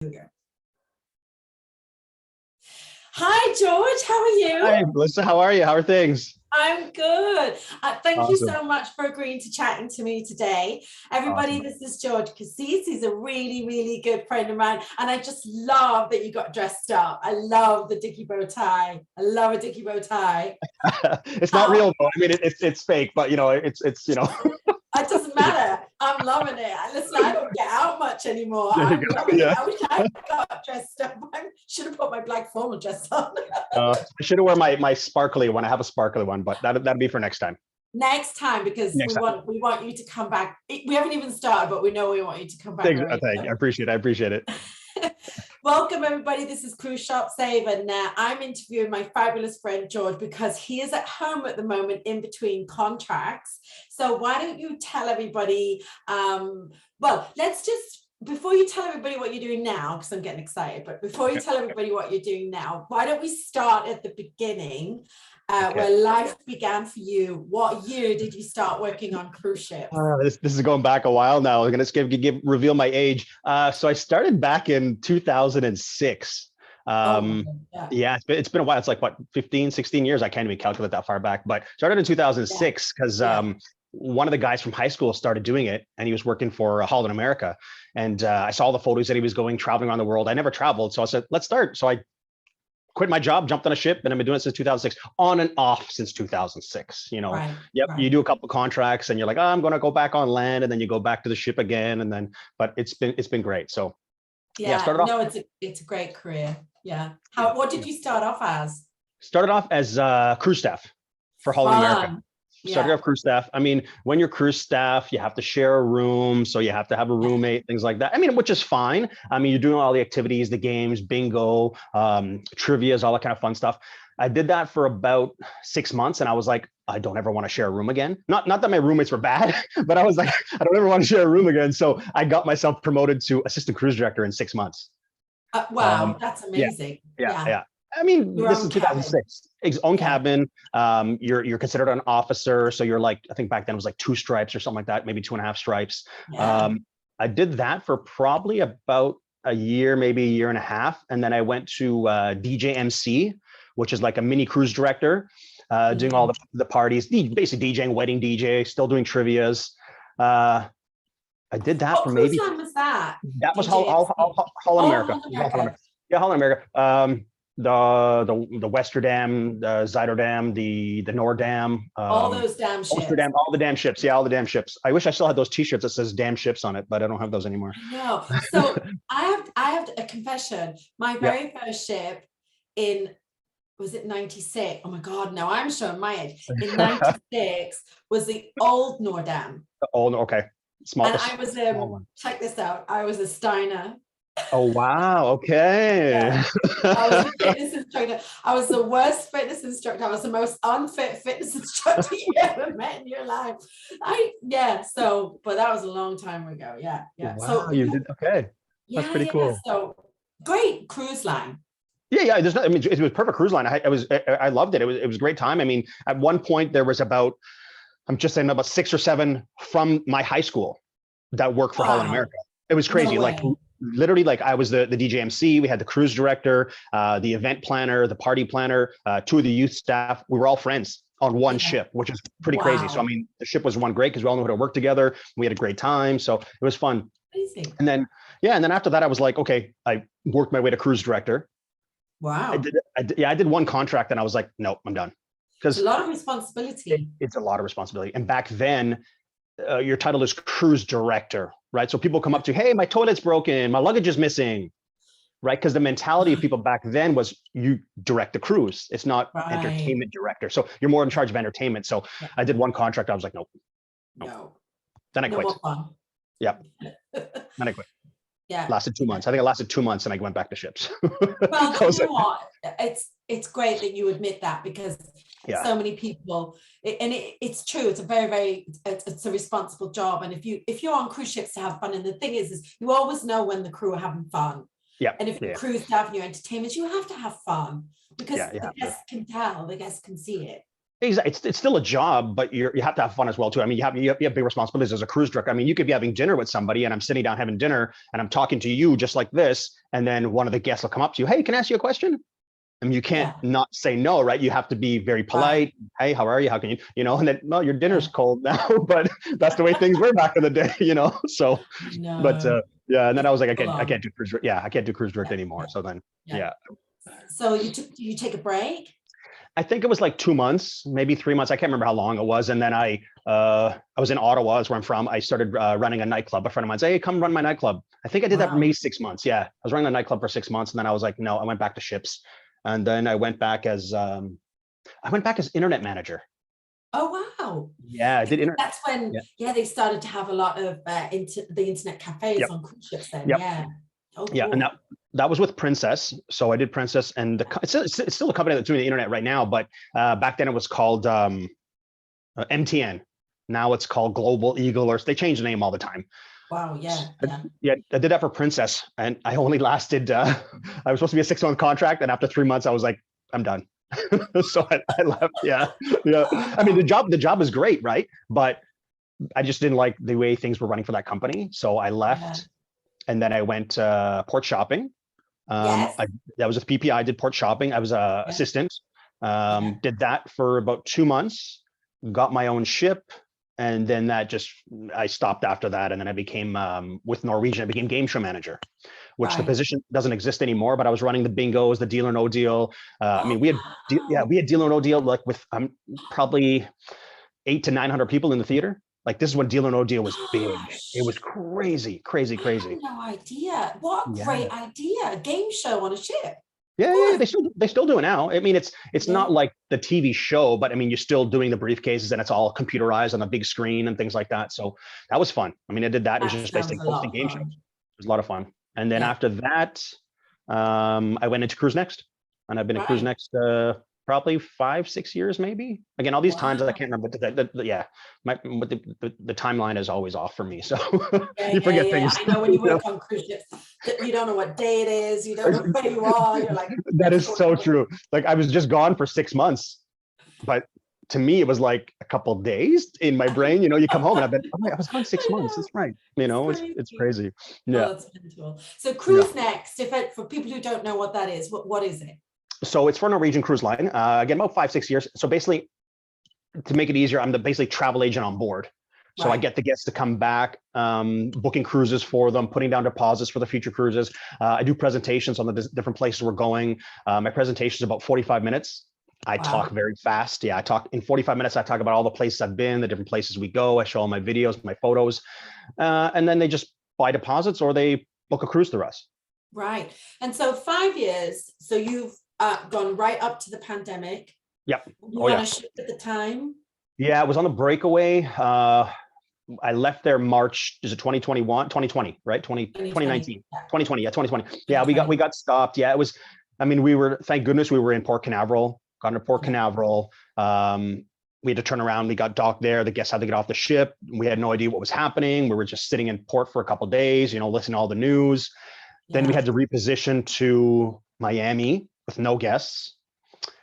Here we go. Hi, George. How are you? Hi, Melissa. How are you? How are things? I'm good. Thank you Awesome. so much for agreeing to chatting to me today. Everybody, Awesome. this is George Kassis. He's a really, really good friend of mine. And I just love that you got dressed up. I love the dicky bow tie. I love a dicky bow tie. It's not Um, real though. I mean, it's fake, but it's it doesn't matter. I'm loving it. Listen, I don't get out much anymore. there you I'm go. loving it. Yeah. I wish I got dressed up. I should have put my black formal dress on. I should have worn my sparkly one. I have a sparkly one, but that'll be for next time. Next time, because Next time. we want you to come back. We haven't even started, but we know we want you to come back. Thanks. Right? I appreciate it. I appreciate it. Welcome, everybody. This is Cruise Shop Save, and I'm interviewing my fabulous friend George because he is at home at the moment in between contracts. So why don't you tell everybody? Well, let's just, before you tell everybody what you're doing now, because I'm getting excited, but before you tell everybody what you're doing now, why don't we start at the beginning, where life began for you? What year did you start working on cruise ships? This is going back a while now. I'm gonna reveal my age. So I started back in 2006. Yeah, it's been a while. It's like what, 15, 16 years. I can't even calculate that far back, but started in 2006 because one of the guys from high school started doing it, and he was working for Holland America. And I saw the photos that he was traveling around the world. I never traveled, so I said, let's start. So I quit my job, jumped on a ship, and I've been doing it since 2006, on and off since 2006. You do a couple of contracts, and you're like, oh, I'm going to go back on land, and then you go back to the ship again, and then, but it's been great. So started off. No, it's a great career. Yeah. What did you start off as? Started off as crew staff for Holland America. Started off crew staff. I mean, when you're crew staff, you have to share a room, so you have to have a roommate, things like that. I mean, which is fine. I mean, you're doing all the activities, the games, bingo, trivias, all that kind of fun stuff. I did that for about 6 months, and I was like, I don't ever want to share a room again. Not that my roommates were bad, but I was like, I don't ever want to share a room again. So I got myself promoted to assistant cruise director in 6 months. Wow, that's amazing. Yeah. I mean, this is 2006. Own cabin. You're considered an officer, so you're like, I think back then it was like 2 stripes or something like that, maybe 2.5 stripes. I did that for probably about a year, maybe a year and a half, and then I went to DJ MC, which is like a mini cruise director, doing all the parties, basically DJing, wedding DJ, still doing trivias. I did that for maybe. What cruise line was that? That was Holland America. Yeah, Holland America. The Westerdam, the Zuiderdam, the Noordam, all those damn ships. All the damn ships. Yeah, all the damn ships. I wish I still had those T-shirts that says "damn ships" on it, but I don't have those anymore. No. So I have a confession. My very first ship was it 96? Oh my God, now I'm showing my age. In 96 was the old Noordam. The old, okay. Small. And I was check this out. I was a Steiner. Oh wow! Okay. I was a fitness instructor. I was the worst fitness instructor. I was the most unfit fitness instructor you ever met in your life. But that was a long time ago. Yeah. Wow, so you did okay. That's pretty cool. So great cruise line. Yeah. There's not. I mean, it was perfect cruise line. I loved it. It was a great time. I mean, at one point there was about 6 or 7 from my high school that worked for Holland America. It was crazy. No, literally, I was the DJ MC. We had the cruise director, the event planner, the party planner, 2 of the youth staff. We were all friends on one ship, which is pretty crazy. So, I mean, the ship was one great because we all knew how to work together. We had a great time. So it was fun. Amazing. And then after that, I was like, okay, I worked my way to cruise director. Wow. I did one contract and I was like, nope, I'm done. Because a lot of responsibility. It's a lot of responsibility. And back then, your title is cruise director, right? So people come up to, hey, my toilet's broken, my luggage is missing, right? Because the mentality of people back then was you direct the cruise. It's not entertainment director. So you're more in charge of entertainment. So I did one contract. I was like, nope. Then I quit. Yeah. Then I quit. Yeah. Lasted 2 months. I think it lasted 2 months and I went back to ships. Well, you know what? It's great that you admit that because so many people, and it's true. It's a very it's a responsible job. And if you're on cruise ships to have fun, and the thing is you always know when the crew are having fun. Yeah. And if you're cruise staff and your entertainment, you have to have fun because the guests can tell, the guests can see it. It's still a job, but you have to have fun as well too. I mean, you have big responsibilities as a cruise director. I mean, you could be having dinner with somebody, and I'm sitting down having dinner, and I'm talking to you just like this, and then one of the guests will come up to you, hey, can I ask you a question? I mean, you can't not say no, right? You have to be very polite. Hey, how are you? How can you, and then, no, your dinner's cold now, but that's the way things were back in the day, So, but yeah, and then I was like, I can't do cruise. Yeah, I can't do cruise direct anymore. So then, yeah. So did you take a break? I think it was like 2 months, maybe 3 months. I can't remember how long it was. And then I was in Ottawa, is where I'm from. I started running a nightclub. A friend of mine said, hey, come run my nightclub. I think I did that for maybe 6 months. Yeah, I was running a nightclub for 6 months, and then I was like, no, I went back to ships, and then I went back as internet manager. Oh wow! Yeah, I did. That's when they started to have a lot of the internet cafes on cruise ships. Then Oh, yeah, cool. And that was with Princess. So I did Princess, and it's still a company that's doing the internet right now. But back then it was called MTN. Now it's called Global Eagle, or they change the name all the time. Wow, yeah. I did that for Princess, and I only lasted. I was supposed to be a 6-month contract, and after 3 months, I was like, I'm done. So I left. Yeah. I mean, the job is great, right? But I just didn't like the way things were running for that company, so I left. Yeah. And then I went port shopping. That was with PPI. I did port shopping. I was a assistant. Did that for about 2 months. Got my own ship, and then I stopped after that. And then I became with Norwegian. I became game show manager, which the position doesn't exist anymore. But I was running the bingos, the Deal or No Deal. I mean, we had Deal or No Deal, like with probably 800 to 900 people in the theater. Like, this is when Deal or No Deal was big. It was crazy. I had no idea. What a great idea. A game show on a ship. Yeah, they still do it now. I mean, it's not like the TV show, but I mean, you're still doing the briefcases, and it's all computerized on a big screen and things like that. So that was fun. I mean, I did that. It was just basically hosting game shows. It was a lot of fun. And then after that, I went into Cruise Next, and I've been at Cruise Next probably 5-6 years, maybe. Again, all these times I can't remember. The timeline is always off for me, so you forget things. I know when you work on cruise ships, you don't know what day it is. You don't know where you are. You're like, that is so true. Like, I was just gone for 6 months, but to me it was like a couple of days in my brain. You come home and I was gone 6 months. That's right. It's crazy. Yeah. That's cool. So Cruise Next, for people who don't know what that is, what is it? So it's for Norwegian Cruise Line. Again, about 5-6 years. So basically, to make it easier, I'm the basically travel agent on board. So I get the guests to come back, booking cruises for them, putting down deposits for the future cruises. I do presentations on the different places we're going. My presentation is about 45 minutes. I talk very fast. Yeah, in 45 minutes, I talk about all the places I've been, the different places we go. I show all my videos, my photos, and then they just buy deposits or they book a cruise through us. Right. And so 5 years. So you've gone right up to the pandemic. Yep. You were on a ship at the time? Yeah, it was on the breakaway. I left there March, is it 2020, right? 2019, 2020. Yeah, 2020. Yeah, we got stopped. Yeah, it was, I mean, thank goodness we were in Port Canaveral, got into Port Canaveral. We had to turn around, we got docked there. The guests had to get off the ship. We had no idea what was happening. We were just sitting in port for a couple of days, listening to all the news. Yeah. Then we had to reposition to Miami with no guests.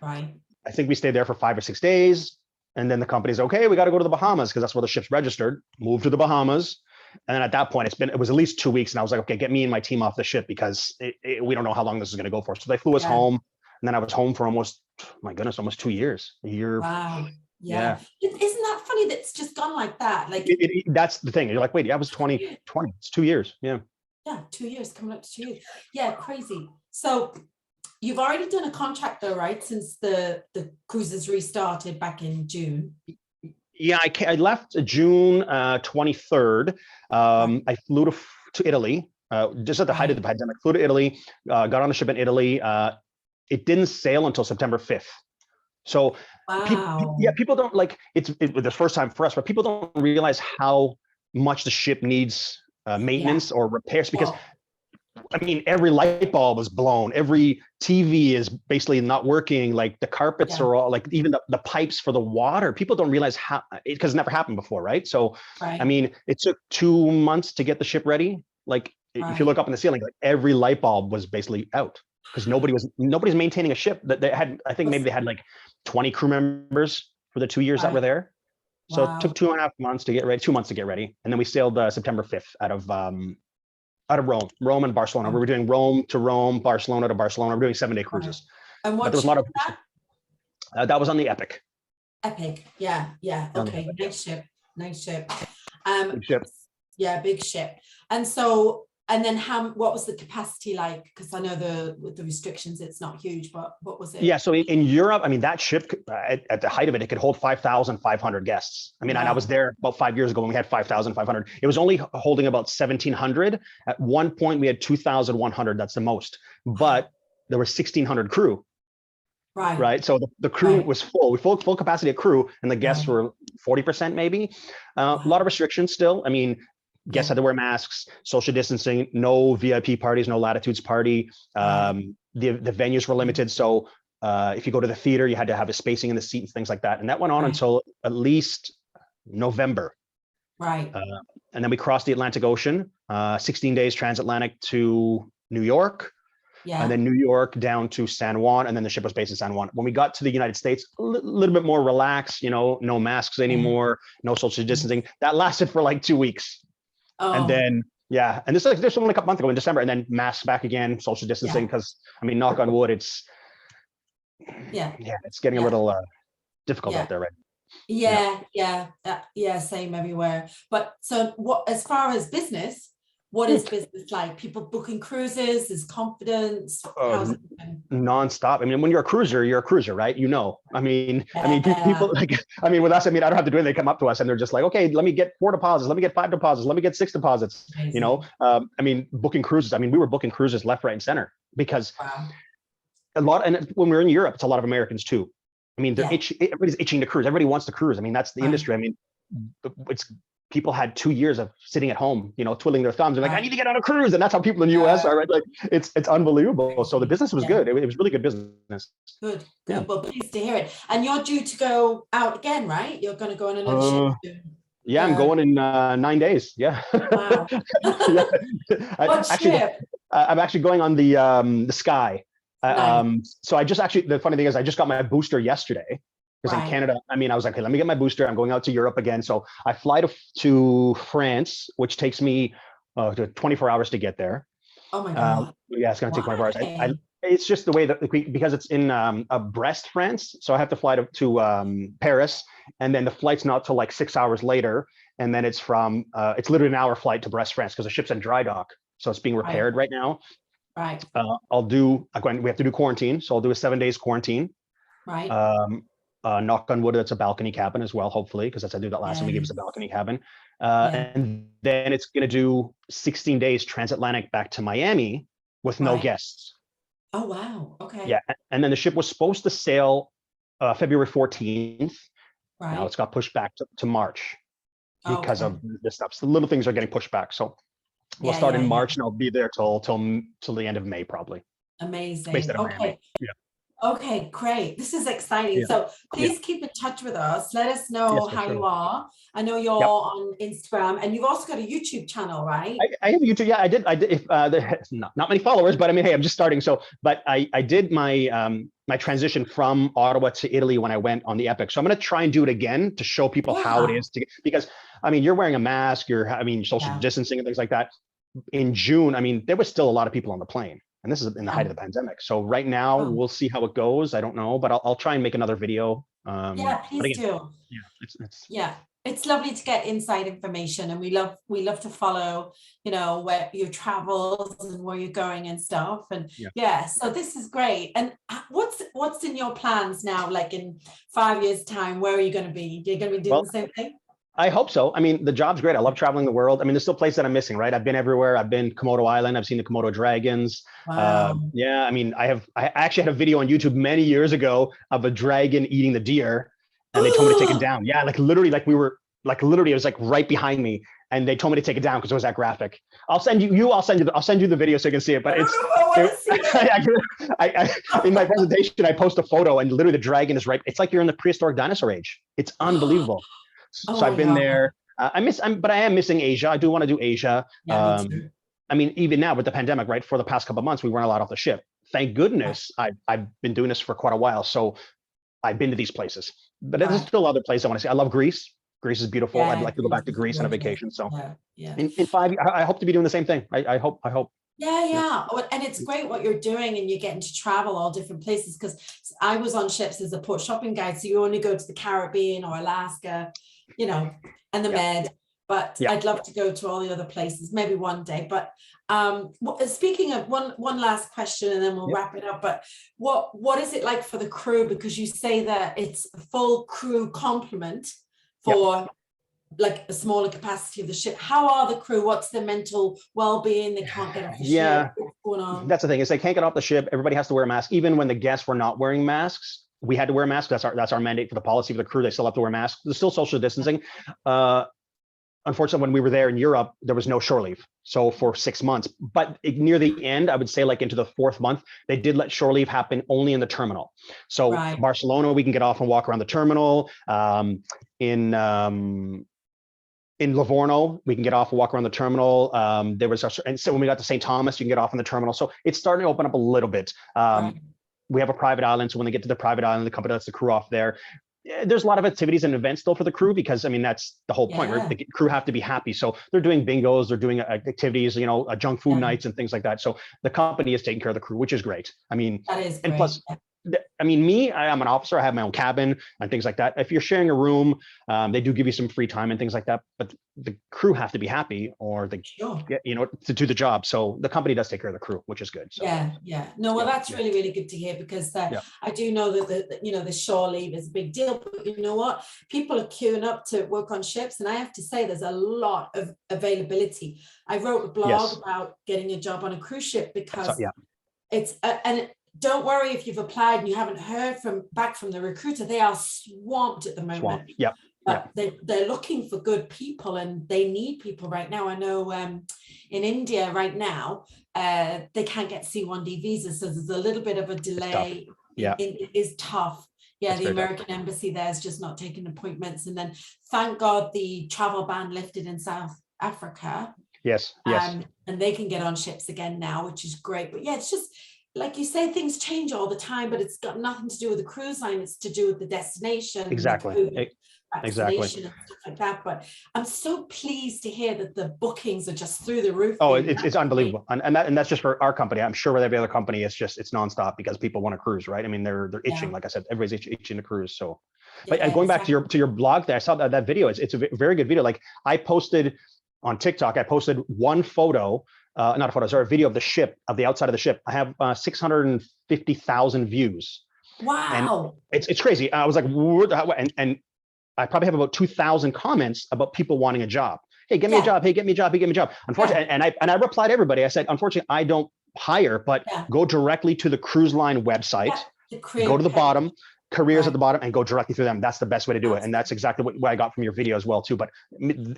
Right. I think we stayed there for 5 or 6 days. And then the company's okay, we got to go to the Bahamas because that's where the ship's registered. Moved to the Bahamas. And then at that point, it was at least 2 weeks. And I was like, okay, get me and my team off the ship because we don't know how long this is going to go for. So they flew us home. And then I was home for almost 2 years. A year. Wow. Yeah. Isn't that funny that it's just gone like that? Like that's the thing. You're like, wait, I was 20. It's 2 years. Yeah. Yeah, 2 years, coming up to 2 years. Yeah, crazy. So you've already done a contract though, right? Since the cruises restarted back in June. Yeah, I left June 23rd. I flew to Italy just at the height of the pandemic. Flew to Italy, got on a ship in Italy. It didn't sail until September 5th. So people don't it was the first time for us, but people don't realize how much the ship needs maintenance or repairs because I mean, every light bulb is blown. Every TV is basically not working. Like the carpets are all even the pipes for the water. People don't realize how, because it never happened before, right? So, I mean, it took 2 months to get the ship ready. Like if you look up in the ceiling, like every light bulb was basically out because nobody's maintaining a ship that they had. I think maybe they had like 20 crew members for the 2 years that Right. we're there. So it took Wow. 2.5 months to get ready, 2 months to get ready. And then we sailed September 5th out of Rome and Barcelona. We were doing Rome to Rome, Barcelona to Barcelona. We're doing 7-day Right. cruises. And But what there was a ship lot of, is that? that was on the Epic. Epic. Yeah. Yeah. On the Okay. Epic, yeah. Nice ship. Nice ship. Big ship. Yeah, big ship. And so, and then what was the capacity like? Because I know with the restrictions, it's not huge, but what was it? Yeah, so in Europe, I mean, that ship at the height of it could hold 5,500 guests. I mean, and I was there about 5 years ago when we had 5,500. It was only holding about 1,700. At one point, we had 2,100. That's the most. But there were 1,600 crew. Right. So the crew was full. We full capacity of crew, and the guests were 40% maybe. A lot of restrictions still. I mean, guests had to wear masks, social distancing, no VIP parties, no Latitudes party. The venues were limited. So if you go to the theater, you had to have a spacing in the seats, things like that. And that went on until at least November. Right. And then we crossed the Atlantic Ocean, 16 days transatlantic to New York. Yeah. And then New York down to San Juan, and then the ship was based in San Juan. When we got to the United States, a little bit more relaxed, you know, no masks anymore, no social distancing. That lasted for like 2 weeks. And then, and this was only a couple months ago in December, and then masks back again, social distancing, because I mean, knock on wood, it's it's getting a little difficult out there, right? Same everywhere. But so what, as far as business, what is business like? People booking cruises? Is confidence? How's it been? Nonstop. I mean, when you're a cruiser, right? You know, I mean, people like, I mean, with us, I mean, I don't have to do it. They come up to us and they're just like, okay, let me get 4 deposits. Let me get 5 deposits. Let me get 6 deposits. Amazing. You know, I mean, booking cruises. I mean, we were booking cruises left, right, and center because and when we're in Europe, it's a lot of Americans too. I mean, everybody's itching to cruise. Everybody wants to cruise. I mean, that's the industry. I mean, people had 2 years of sitting at home, you know, twiddling their thumbs and like, I need to get on a cruise. And that's how people in the US are, right? Like it's unbelievable. So the business was good. It was really good business. Good. Well, pleased to hear it. And you're due to go out again, right? You're going to go on another ship soon. Yeah, I'm going in 9 days. Yeah. Wow. What ship? I'm actually going on the Sky. Nice. So the funny thing is I just got my booster yesterday. Because in Canada, I mean, I was like, okay, let me get my booster. I'm going out to Europe again. So I fly to France, which takes me 24 hours to get there. Oh my God. Yeah, it's going to take 24 hours. It's just the way that, because it's in Brest, France. So I have to fly to Paris. And then the flight's not till like 6 hours later. And then it's it's literally an hour flight to Brest, France, because the ship's in dry dock. So it's being repaired right now. Right. We have to do quarantine. So I'll do a 7 days quarantine. Right. Knock on wood, that's a balcony cabin as well, hopefully, because I did that last time. He gave us a balcony cabin. And then it's going to do 16 days transatlantic back to Miami with no guests. Oh, wow. Okay. Yeah. And then the ship was supposed to sail February 14th. Right. Now it's got pushed back to March because of this stuff. So little things are getting pushed back. So we'll start in March and I'll be there till the end of May, probably. Amazing. Okay. Yeah. Okay, great. This is exciting. So please keep in touch with us. Let us know how you are. I know you're on Instagram, and you've also got a YouTube channel, right? I have a YouTube. Yeah, I did. If not many followers, but I mean, hey, I'm just starting. So, but I did my my transition from Ottawa to Italy when I went on the Epic. So I'm going to try and do it again to show people how it is because I mean, you're wearing a mask, social distancing and things like that. In June, I mean, there was still a lot of people on the plane. And this is in the height of the pandemic. So right now we'll see how it goes. I don't know, but I'll try and make another video. Please do. It's lovely to get inside information, and we love to follow, where your travels and where you're going and stuff. And so this is great. And what's in your plans now? Like in 5 years' time, where are you going to be? You're going to be doing the same thing? I hope so. I mean, the job's great. I love traveling the world. I mean, there's still places that I'm missing, right? I've been everywhere. I've been Komodo Island. I've seen the Komodo dragons. Wow. I mean, I actually had a video on YouTube many years ago of a dragon eating the deer, and they told me to take it down. Yeah, like literally, it was like right behind me, and they told me to take it down because it was that graphic. I'll send you the video so you can see it. But in my presentation, I post a photo, and literally the dragon is right. It's like you're in the prehistoric dinosaur age. It's unbelievable. So I've been there. But I am missing Asia. I do want to do Asia. Yeah, me too. I mean, even now with the pandemic, right? For the past couple of months, we weren't allowed off the ship. Thank goodness I've been doing this for quite a while. So I've been to these places. but there's still other places I want to see. I love Greece. Greece is beautiful. Yeah, I'd like to go back to Greece on a gorgeous. vacation. So Yeah. in 5 years, I hope to be doing the same thing. I hope. Yeah. And it's great what you're doing, and you're getting to travel all different places, because I was on ships as a port shopping guide. So you only go to the Caribbean or Alaska, you know, and the Med. But I'd love to go to all the other places, maybe one day. But speaking of one last question, and then we'll wrap it up. But what is it like for the crew? Because you say that it's a full crew complement for like a smaller capacity of the ship. How are the crew? What's their mental well-being? They can't get off the ship. What's going on? That's the thing, is they can't get off the ship. Everybody has to wear a mask. Even when the guests were not wearing masks, we had to wear masks. That's our mandate for the policy for the crew. They still have to wear masks. There's still social distancing. Unfortunately, when we were there in Europe, there was no shore leave. So for 6 months, but near the end, I would say like into the 4th month, they did let shore leave happen only in the terminal. So Barcelona, we can get off and walk around the terminal. In Livorno, we can get off and walk around the terminal. And so when we got to St. Thomas, you can get off on the terminal. So it's starting to open up a little bit. We have a private island. So when they get to the private island, the company lets the crew off there. There's a lot of activities and events still for the crew, because I mean, that's the whole point, right? The crew have to be happy. So they're doing bingos, they're doing activities, junk food nights and things like that. So the company is taking care of the crew, which is great. I mean, that is and great. plus, I'm an officer. I have my own cabin and things like that. If you're sharing a room, they do give you some free time and things like that. But the crew have to be happy, or they get, to do the job. So the company does take care of the crew, which is good. So, No, well, that's really, really good to hear, because I do know that the shore leave is a big deal. But you know what? People are queuing up to work on ships, and I have to say, there's a lot of availability. I wrote a blog about getting a job on a cruise ship, because it's and don't worry if you've applied and you haven't heard back from the recruiter. They are swamped at the moment. But they're looking for good people, and they need people right now. I know in India right now, they can't get C1D visas, so there's a little bit of a delay. It is tough. The American embassy there is just not taking appointments. And then thank God the travel ban lifted in South Africa. And they can get on ships again now, which is great. But it's just, like you say, things change all the time, but it's got nothing to do with the cruise line. It's to do with the destination. Exactly. And stuff like that. But I'm so pleased to hear that the bookings are just through the roof. Oh, it's unbelievable. And that's just for our company. I'm sure with every other company, it's nonstop, because people want to cruise, right? I mean, they're itching. Like I said, everybody's itching to cruise. So, but going back to your blog there, I saw that video. It's a very good video. Like, I posted on TikTok, I posted one photo, not a photo, sorry, a video of the ship, of the outside of the ship. I have 650,000 views. Wow. And it's crazy. I was like, and I probably have about 2,000 comments about people wanting a job. Hey, get me a job. Hey, get me a job. Hey, get me a job. Unfortunately, and I replied to everybody. I said, unfortunately, I don't hire, but go directly to the cruise line website, go to the bottom, careers at the bottom, and go directly through them. That's the best way to do it. And that's exactly what I got from your video as well, too. But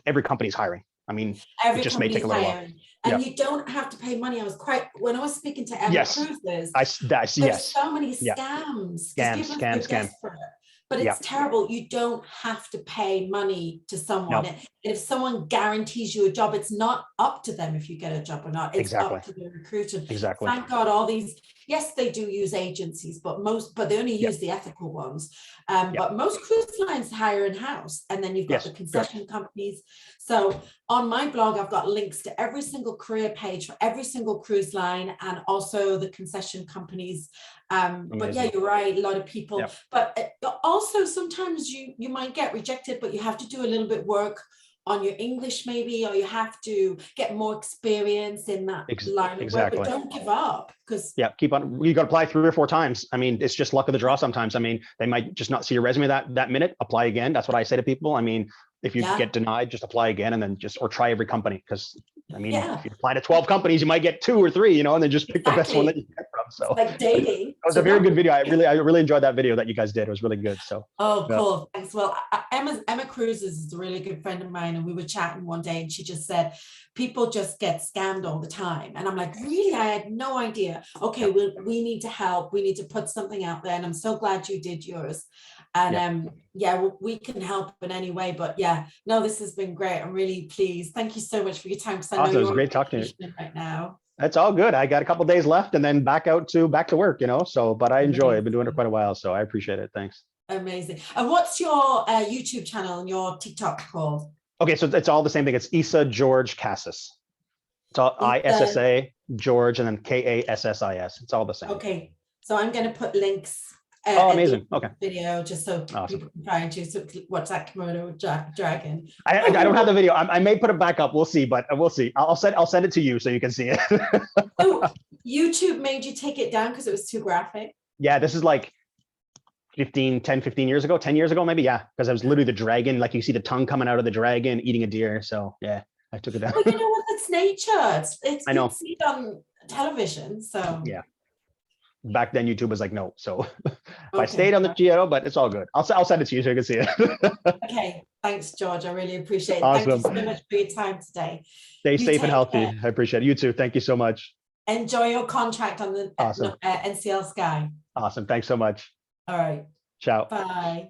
every company's hiring. I mean, it just may take a little while. And you don't have to pay money. When I was speaking to Emma Cruises, there's so many scams. Scams. But it's terrible. You don't have to pay money to someone. And if someone guarantees you a job, it's not up to them if you get a job or not. It's up to the recruiter. Thank God all these, they do use agencies, but they only use the ethical ones. But most cruise lines hire in-house. And then you've got the concession companies. So on my blog, I've got links to every single career page for every single cruise line, and also the concession companies. But you're right, a lot of people. But also sometimes you might get rejected, but you have to do a little bit work on your English maybe, or you have to get more experience in that line of work. But don't give up, because keep on. You got to apply 3 or 4 times. I mean, it's just luck of the draw sometimes. I mean, they might just not see your resume that minute. Apply again. That's what I say to people. I mean, if you get denied, just apply again, and then or try every company, because I mean, if you apply to 12 companies, you might get 2 or 3, and then just pick the best one that you get from. So like dating. It was a very good video. I really enjoyed that video that you guys did. It was really good. So cool. Thanks. Well, Emma Cruises is a really good friend of mine, and we were chatting one day, and she just said people just get scammed all the time. And I'm like, really? I had no idea. Okay, we need to help. We need to put something out there, and I'm so glad you did yours. And we can help in any way. But this has been great. I'm really pleased. Thank you so much for your time. Because I know it was great talking to you right now. That's all good. I got a couple days left, and then back to work. So, but I enjoy. I've been doing it quite a while, so I appreciate it. Thanks. Amazing. And what's your YouTube channel and your TikTok called? Okay, so it's all the same thing. It's Issa George Kassis. It's all ISSA George and then KASSIS. It's all the same. Okay, so I'm going to put links. Oh, amazing. Okay. Video just so Awesome. people can try and watch that kimono dragon. I don't have the video. I may put it back up. We'll see, but we'll see. I'll send it to you so you can see it. So YouTube made you take it down because it was too graphic? Yeah, this is like 10, 15 years ago, 10 years ago, maybe. Yeah, because I was literally the dragon. Like you see the tongue coming out of the dragon eating a deer. So yeah, I took it down. Well, you know what? That's nature. It's I know. you see it on television. So yeah. Back then, YouTube was like, no. So I stayed on the Geo, but it's all good. I'll send it to you so you can see it. Okay. Thanks, George. I really appreciate it. Awesome. Thank you so much for your time today. Stay safe and healthy. I appreciate it. You too. Thank you so much. Enjoy your contract on the awesome. NCL Sky. Awesome. Thanks so much. All right. Ciao. Bye.